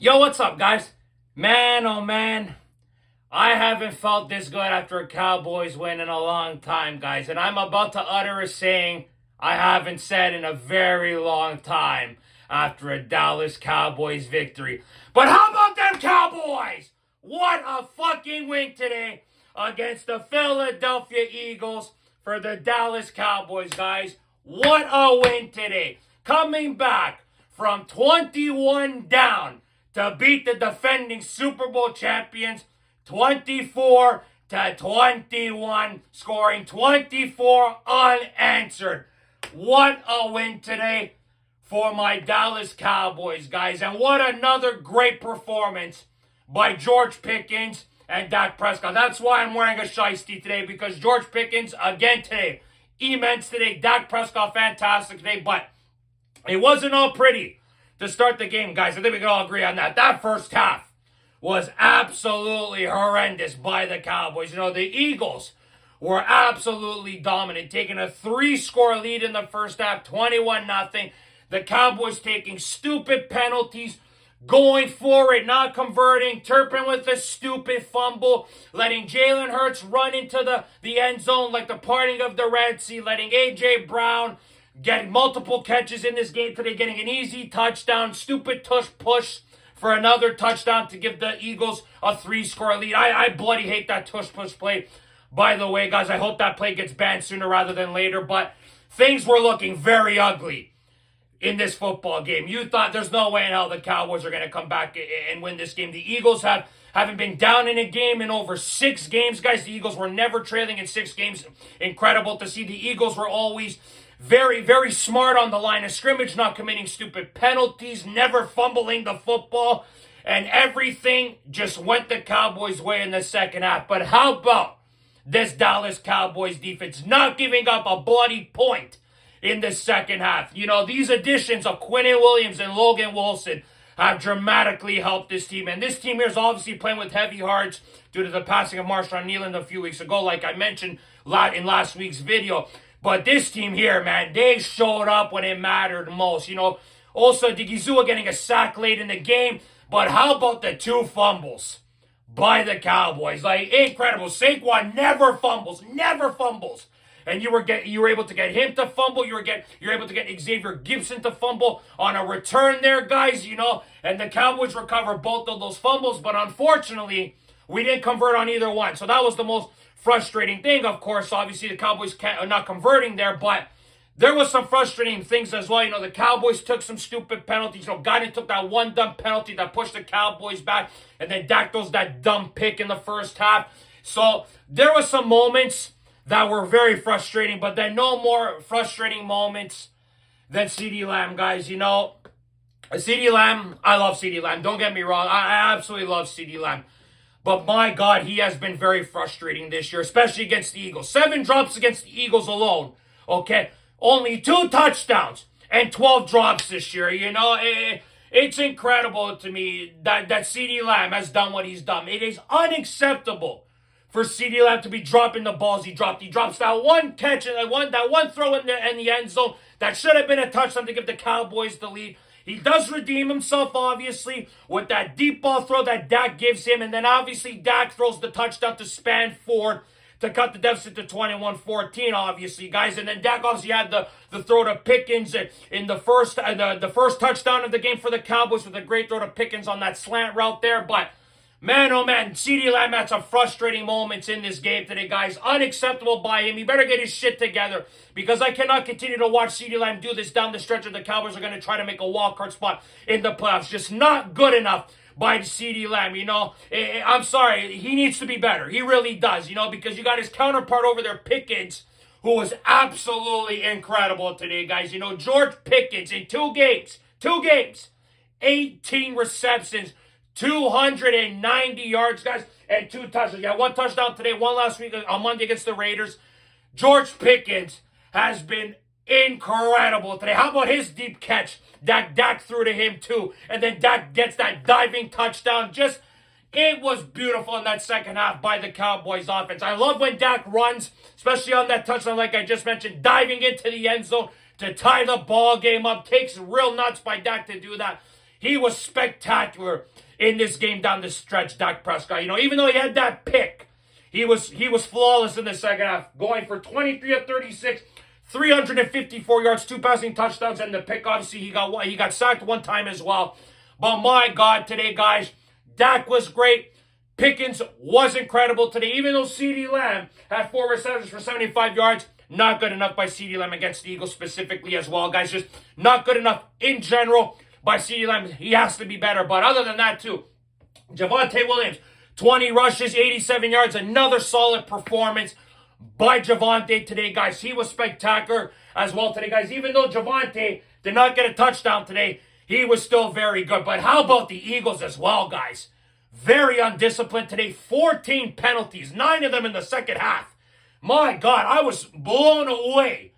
Yo, what's up, guys? Man, oh man, I haven't felt this good after a Cowboys win in a long time, guys. And I'm about to utter a saying I haven't said in a very long time after a Dallas Cowboys victory. But how about them Cowboys? What a fucking win today against the Philadelphia Eagles for the Dallas Cowboys, guys. What a win today. Coming back from 21 down to beat the defending Super Bowl champions 24-21, scoring 24 unanswered. What a win today for my Dallas Cowboys, guys. And what another great performance by George Pickens and Dak Prescott. That's why I'm wearing a shiesty today, because George Pickens, again today, immense today. Dak Prescott, fantastic today, but it wasn't all pretty to start the game, guys. I think we can all agree on that. That first half was absolutely horrendous by the Cowboys. You know, the Eagles were absolutely dominant, taking a 3-score lead in the first half, 21-0. The Cowboys taking stupid penalties, going for it, not converting. Turpin with a stupid fumble, letting Jalen Hurts run into the end zone like the parting of the Red Sea, letting A.J. Brown getting multiple catches in this game today, getting an easy touchdown, stupid tush push for another touchdown to give the Eagles a 3-score lead. I bloody hate that tush push play, by the way, guys. I hope that play gets banned sooner rather than later, but things were looking very ugly in this football game. You thought there's no way in hell the Cowboys are going to come back and win this game. The Eagles haven't been down in a game in over 6 games, guys. The Eagles were never trailing in 6 games. Incredible to see. The Eagles were always very, very smart on the line of scrimmage, not committing stupid penalties, never fumbling the football, and everything just went the Cowboys' way in the second half. But how about this Dallas Cowboys defense not giving up a bloody point in the second half? You know, these additions of Quinnen Williams and Logan Wilson have dramatically helped this team. And this team here is obviously playing with heavy hearts due to the passing of Marshawn Kneeland a few weeks ago, like I mentioned in last week's video. But this team here, man, they showed up when it mattered most. You know, also Digizua getting a sack late in the game. But how about the 2 fumbles by the Cowboys? Like, incredible. Saquon never fumbles. And you were able to get him to fumble. You're able to get Xavier Gibson to fumble on a return there, guys, you know. And the Cowboys recovered both of those fumbles. But unfortunately, we didn't convert on either one. So that was the most frustrating thing. Of course, obviously the Cowboys are not converting there, but there was some frustrating things as well. You know, the Cowboys took some stupid penalties. You know, Goddard took that one dumb penalty that pushed the Cowboys back, and then Dak throws that dumb pick in the first half. So there were some moments that were very frustrating, but then no more frustrating moments than CeeDee Lamb, guys. You know, CeeDee Lamb, I love CeeDee Lamb. Don't get me wrong. I absolutely love CeeDee Lamb. But my God, he has been very frustrating this year, especially against the Eagles. 7 drops against the Eagles alone, okay? Only 2 touchdowns and 12 drops this year. You know, it's incredible to me that CeeDee Lamb has done what he's done. It is unacceptable for CeeDee Lamb to be dropping the balls he dropped. He drops that one catch and that one throw in the end zone that should have been a touchdown to give the Cowboys the lead. He does redeem himself, obviously, with that deep ball throw that Dak gives him. And then, obviously, Dak throws the touchdown to Spanford to cut the deficit to 21-14, obviously, guys. And then Dak obviously had the throw to Pickens in the first touchdown of the game for the Cowboys, with a great throw to Pickens on that slant route there. But man, oh man, CeeDee Lamb had some frustrating moments in this game today, guys. Unacceptable by him. He better get his shit together, because I cannot continue to watch CeeDee Lamb do this down the stretch. The Cowboys are going to try to make a wildcard spot in the playoffs. Just not good enough by CeeDee Lamb, you know. I'm sorry. He needs to be better. He really does, you know, because you got his counterpart over there, Pickens, who was absolutely incredible today, guys. You know, George Pickens in 2 games, 18 receptions, 290 yards, guys, and 2 touchdowns. Yeah, 1 touchdown today, 1 last week on Monday against the Raiders. George Pickens has been incredible today. How about his deep catch that Dak threw to him too? And then Dak gets that diving touchdown. It was beautiful in that second half by the Cowboys offense. I love when Dak runs, especially on that touchdown like I just mentioned, diving into the end zone to tie the ball game up. Takes real nuts by Dak to do that. he was spectacular in this game down the stretch, Dak Prescott. You know, even though he had that pick, he was flawless in the second half, going for 23 of 36, 354 yards, 2 passing touchdowns, and the pick. Obviously, he got sacked one time as well. But my God, today, guys, Dak was great. Pickens was incredible today. Even though CeeDee Lamb had 4 receptions for 75 yards, not good enough by CeeDee Lamb against the Eagles specifically as well, guys. Just not good enough in general by CeeDee Lamb. He has to be better. But other than that, too, Javonte Williams, 20 rushes, 87 yards, another solid performance by Javonte today, guys. He was spectacular as well today, guys. Even though Javonte did not get a touchdown today, he was still very good. But how about the Eagles as well, guys? Very undisciplined today. 14 penalties, 9 of them in the second half. My God, I was blown away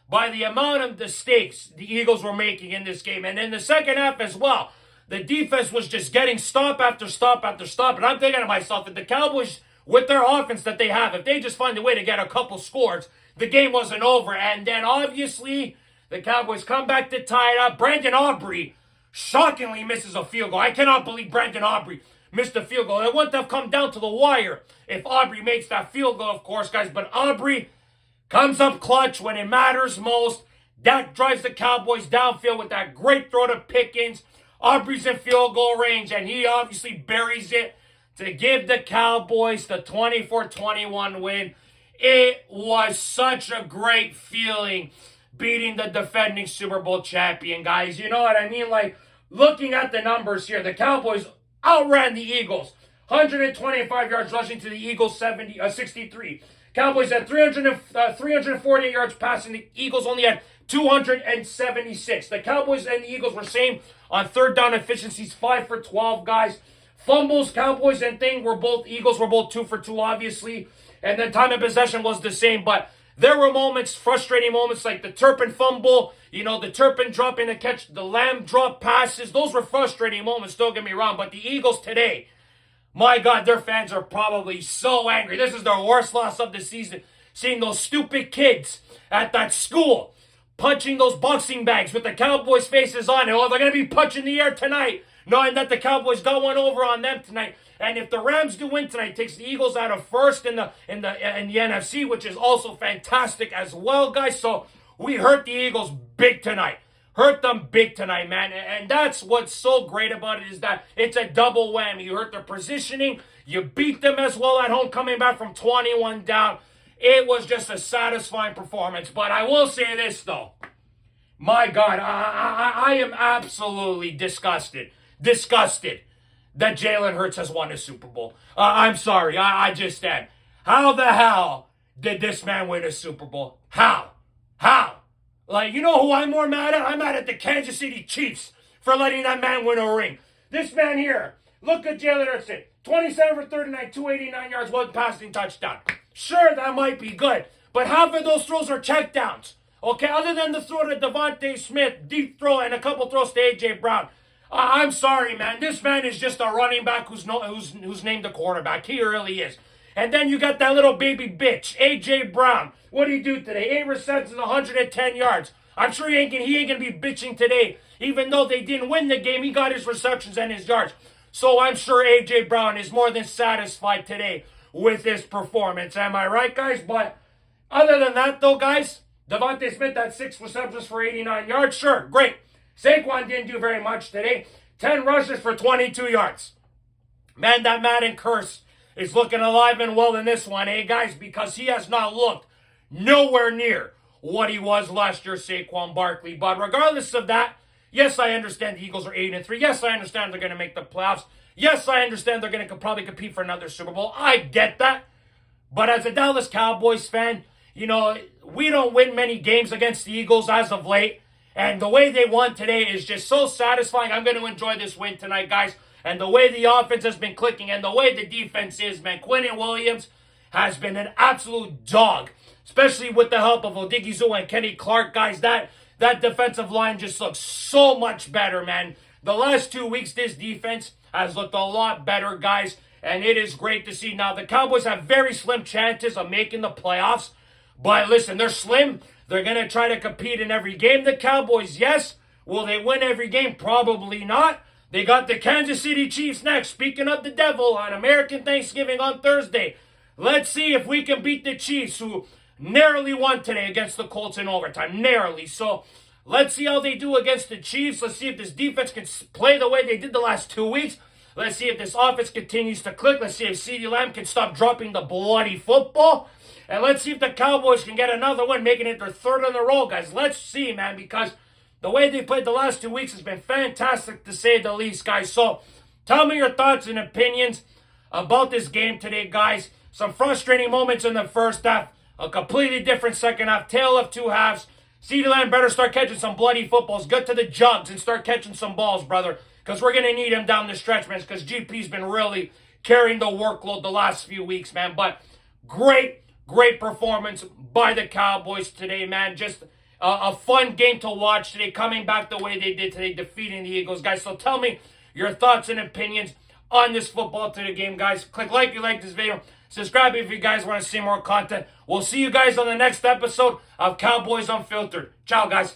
by the amount of mistakes the Eagles were making in this game. And in the second half as well, the defense was just getting stop after stop after stop. And I'm thinking to myself that the Cowboys, with their offense that they have, if they just find a way to get a couple scores, the game wasn't over. And then obviously, the Cowboys come back to tie it up. Brandon Aubrey shockingly misses a field goal. I cannot believe Brandon Aubrey missed a field goal. It wouldn't have come down to the wire if Aubrey makes that field goal, of course, guys. But Aubrey comes up clutch when it matters most. Dak drives the Cowboys downfield with that great throw to Pickens. Aubrey's in field goal range, and he obviously buries it to give the Cowboys the 24-21 win. It was such a great feeling beating the defending Super Bowl champion, guys. You know what I mean? Like, looking at the numbers here, the Cowboys outran the Eagles. 125 yards rushing to the Eagles, 63. Cowboys had 348 yards passing. The Eagles only had 276. The Cowboys and the Eagles were same on third down efficiencies, 5 for 12, guys. Fumbles, Cowboys and Eagles were both 2 for 2, obviously. And then time of possession was the same. But there were moments, frustrating moments, like the Turpin fumble, you know, the Turpin dropping a catch, the Lamb drop passes. Those were frustrating moments, don't get me wrong. But the Eagles today, my God, their fans are probably so angry. This is their worst loss of the season. Seeing those stupid kids at that school punching those boxing bags with the Cowboys' faces on it. Oh, they're going to be punching the air tonight, knowing that the Cowboys got one over on them tonight. And if the Rams do win tonight, it takes the Eagles out of first in the NFC, which is also fantastic as well, guys. So we hurt the Eagles big tonight. Hurt them big tonight, man. And that's what's so great about it, is that it's a double whammy. You hurt their positioning. You beat them as well at home, coming back from 21 down. It was just a satisfying performance. But I will say this, though. My God, I am absolutely disgusted that Jalen Hurts has won a Super Bowl. I'm sorry, I just am. How the hell did this man win a Super Bowl? How? Like, you know who I'm more mad at? I'm mad at the Kansas City Chiefs for letting that man win a ring. This man here, look at Jalen Hurts. 27 for 39, 289 yards, 1 passing touchdown. Sure, that might be good, but half of those throws are checkdowns. Okay, other than the throw to Devontae Smith, deep throw, and a couple throws to A.J. Brown. I'm sorry, man. This man is just a running back who's named a quarterback. He really is. And then you got that little baby bitch, A.J. Brown. What did he do today? 8 receptions, 110 yards. I'm sure he ain't gonna be bitching today. Even though they didn't win the game, he got his receptions and his yards. So I'm sure A.J. Brown is more than satisfied today with his performance. Am I right, guys? But other than that, though, guys, Devontae Smith had 6 receptions for 89 yards. Sure, great. Saquon didn't do very much today. 10 rushes for 22 yards. Man, that Madden curse is looking alive and well in this one, eh, guys? Because he has not looked nowhere near what he was last year, Saquon Barkley. But regardless of that, yes, I understand the Eagles are 8-3. Yes, I understand they're going to make the playoffs. Yes, I understand they're going to probably compete for another Super Bowl. I get that. But as a Dallas Cowboys fan, you know, we don't win many games against the Eagles as of late. And the way they won today is just so satisfying. I'm going to enjoy this win tonight, guys. And the way the offense has been clicking and the way the defense is, man. Quinnen Williams has been an absolute dog, especially with the help of Odighizuwa and Kenny Clark, guys. That defensive line just looks so much better, man. The last 2 weeks, this defense has looked a lot better, guys. And it is great to see. Now, the Cowboys have very slim chances of making the playoffs. But listen, they're slim. They're going to try to compete in every game. The Cowboys, yes. Will they win every game? Probably not. They got the Kansas City Chiefs next. Speaking of the devil, on American Thanksgiving on Thursday. Let's see if we can beat the Chiefs, who narrowly won today against the Colts in overtime. Narrowly. So let's see how they do against the Chiefs. Let's see if this defense can play the way they did the last 2 weeks. Let's see if this offense continues to click. Let's see if CeeDee Lamb can stop dropping the bloody football. And let's see if the Cowboys can get another one, making it their third in a row, guys. Let's see, man, because the way they played the last 2 weeks has been fantastic, to say the least, guys. So tell me your thoughts and opinions about this game today, guys. Some frustrating moments in the first half. A completely different second half. Tale of two halves. CeeDee Lamb better start catching some bloody footballs. Get to the jugs and start catching some balls, brother. Because we're going to need him down the stretch, man. Because GP's been really carrying the workload the last few weeks, man. But great performance by the Cowboys today, man. Just a fun game to watch today. Coming back the way they did today, defeating the Eagles, guys. So tell me your thoughts and opinions on this football today game, guys. Click like if you like this video. Subscribe if you guys want to see more content. We'll see you guys on the next episode of Cowboys Unfiltered. Ciao, guys.